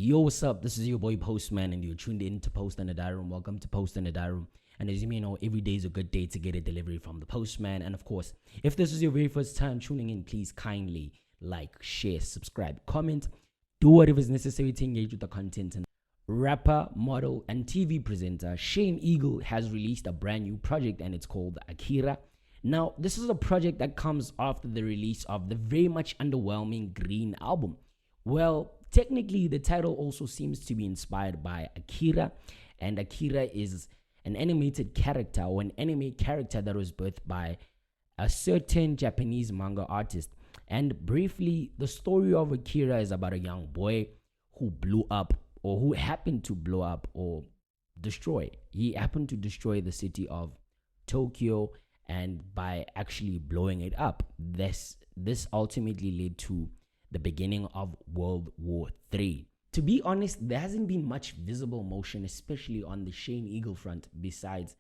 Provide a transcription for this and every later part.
Yo, what's up? This is your boy Postman, and you're tuned in to Post in the Diary Room. Welcome to Post in the Diary Room. And as you may know, every day is a good day to get a delivery from the Postman. And of course, if this is your very first time tuning in, please kindly like, share, subscribe, comment, do whatever is necessary to engage with the content. And rapper, model, and TV presenter Shane Eagle has released a brand new project, and it's called AKIRA. Now, this is a project that comes after the release of the very much underwhelming Green album. Well, technically, the title also seems to be inspired by Akira, and Akira is an animated character or an anime character that was birthed by a certain Japanese manga artist. And briefly, the story of Akira is about a young boy who blew up, or who happened to blow up or destroy. He happened to destroy the city of Tokyo, and by actually blowing it up, this ultimately led to the beginning of World War III. To be honest, there hasn't been much visible motion, especially on the Shane Eagle front, besides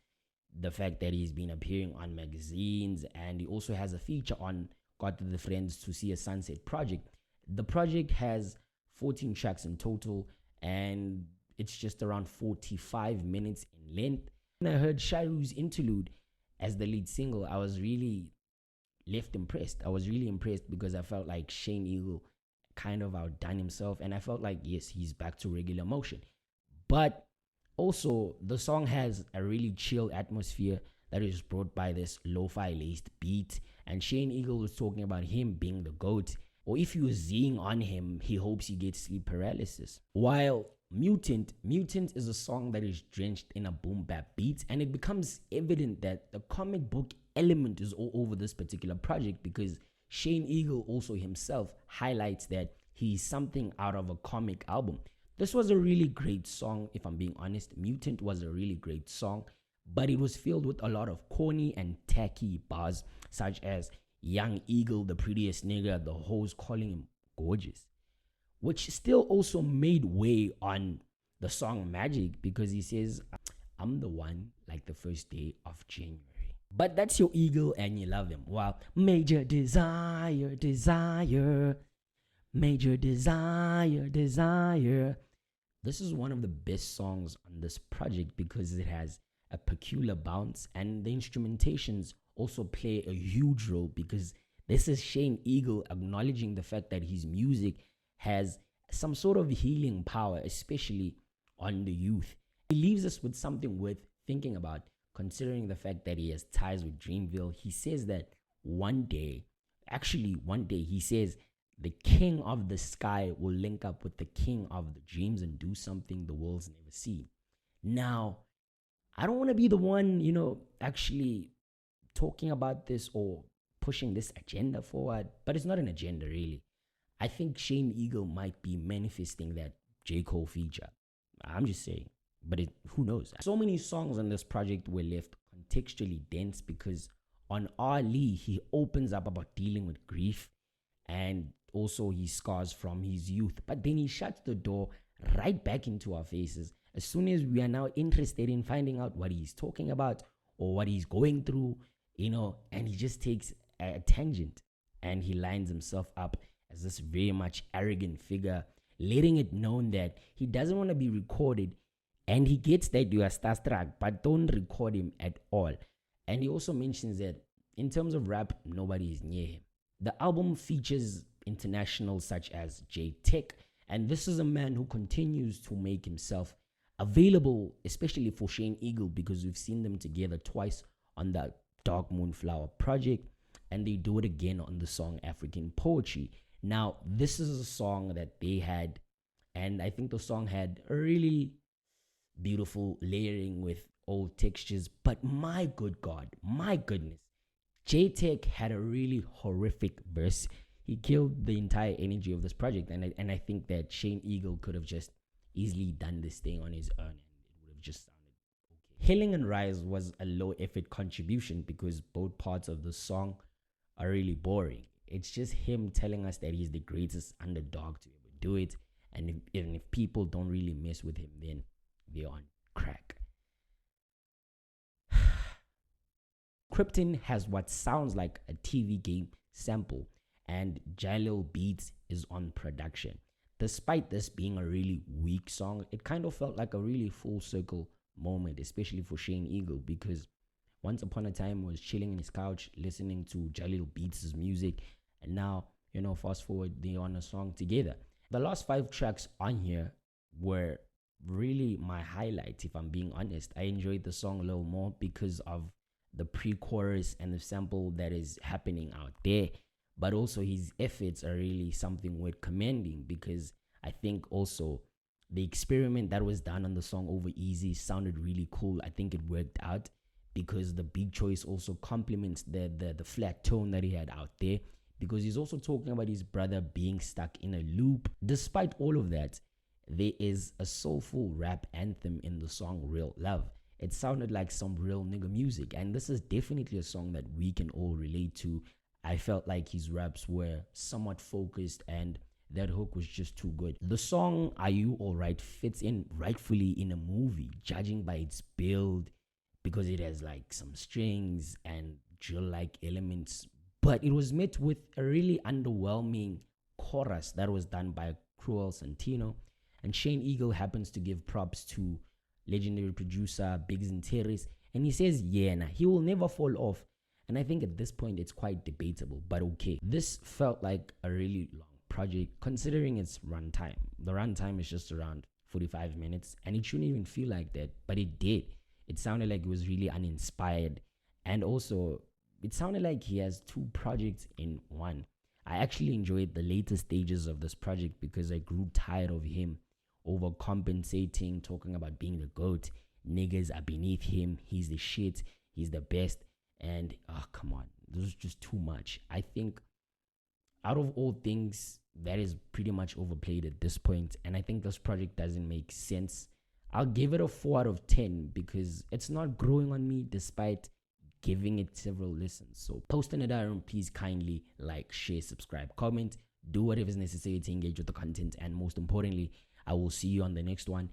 the fact that he's been appearing on magazines, and he also has a feature on Got the Friends to See a Sunset project. The project has 14 tracks in total, and it's just around 45 minutes in length. When I heard Shairu's interlude as the lead single, I was really left impressed. I was really impressed because I felt like Shane Eagle kind of outdone himself, and I felt like, yes, he's back to regular motion. But also, the song has a really chill atmosphere that is brought by this lo-fi laced beat, and Shane Eagle was talking about him being the GOAT, or if you zing on him, he hopes he gets sleep paralysis. While Mutant is a song that is drenched in a boom bap beat, and it becomes evident that the comic book element is all over this particular project, because Shane Eagle also himself highlights that he's something out of a comic album. This was a really great song, if I'm being honest. Mutant was a really great song, but it was filled with a lot of corny and tacky bars, such as Young Eagle, the prettiest nigga, the hoes calling him gorgeous, which still also made way on the song Magic, because he says, I'm the one like the first day of January. But that's your Eagle and you love him. Wow. Major desire, major desire. This is one of the best songs on this project because it has a peculiar bounce, and the instrumentations also play a huge role, because this is Shane Eagle acknowledging the fact that his music has some sort of healing power, especially on the youth. He leaves us with something worth thinking about, considering the fact that he has ties with Dreamville. He says that one day, he says the king of the sky will link up with the king of the dreams and do something the world's never seen. Now, I don't want to be the one, actually talking about this or pushing this agenda forward, but it's not an agenda really. I think Shane Eagle might be manifesting that J. Cole feature. I'm just saying, but who knows? So many songs on this project were left contextually dense, because on Ali, he opens up about dealing with grief and also his scars from his youth, but then he shuts the door right back into our faces as soon as we are now interested in finding out what he's talking about or what he's going through, and he just takes a tangent and he lines himself up as this very much arrogant figure, letting it known that he doesn't want to be recorded, and he gets that you are starstruck, but don't record him at all. And he also mentions that in terms of rap, nobody is near him. The album features internationals such as J-Tech, and this is a man who continues to make himself available, especially for Shane Eagle, because we've seen them together twice on the Dark Moonflower project, and they do it again on the song African Poetry. Now, this is a song that they had, and I think the song had a really beautiful layering with old textures, but my good God, my goodness, J-Tech had a really horrific verse. He killed the entire energy of this project, and I think that Shane Eagle could have just easily done this thing on his own, and it would have just sounded okay. Healing and Rise was a low effort contribution because both parts of the song are really boring. It's just him telling us that he's the greatest underdog to ever do it, and if people don't really mess with him, then they're on crack. Krypton has what sounds like a TV game sample, and Jalil Beats is on production. despite this being a really weak song, it kind of felt like a really full circle moment, especially for Shane Eagle, because once upon a time was chilling in his couch listening to Jalil Beats' music, and now, fast forward, they're on a song together. The last 5 tracks on here were really my highlight, if I'm being honest. I enjoyed the song a little more because of the pre-chorus and the sample that is happening out there, but also his efforts are really something worth commending, because I think also the experiment that was done on the song Over Easy sounded really cool. I think it worked out because the beat choice also complements the flat tone that he had out there, because he's also talking about his brother being stuck in a loop. Despite all of that, there is a soulful rap anthem in the song Real Love. It sounded like some real nigga music, and this is definitely a song that we can all relate to. I felt like his raps were somewhat focused, and that hook was just too good. The song Are You Alright fits in rightfully in a movie, judging by its build, because it has like some strings and drill-like elements, but it was met with a really underwhelming chorus that was done by Cruel Santino. And Shane Eagle happens to give props to legendary producer Biggs and Terrace, and he says, yeah, nah, he will never fall off. And I think at this point it's quite debatable, but okay. This felt like a really long project considering its runtime. The runtime is just around 45 minutes, and it shouldn't even feel like that, but it did. It sounded like it was really uninspired, and also it sounded like he has 2 projects in one. I actually enjoyed the later stages of this project because I grew tired of him overcompensating, talking about being the GOAT. Niggas are beneath him. He's the shit. He's the best. And come on, this is just too much. I think out of all things, that is pretty much overplayed at this point, and I think this project doesn't make sense. I'll give it a 4 out of 10 because it's not growing on me despite giving it several listens. So Post in the Diary, please kindly like, share, subscribe, comment, do whatever is necessary to engage with the content, and most importantly, I will see you on the next one.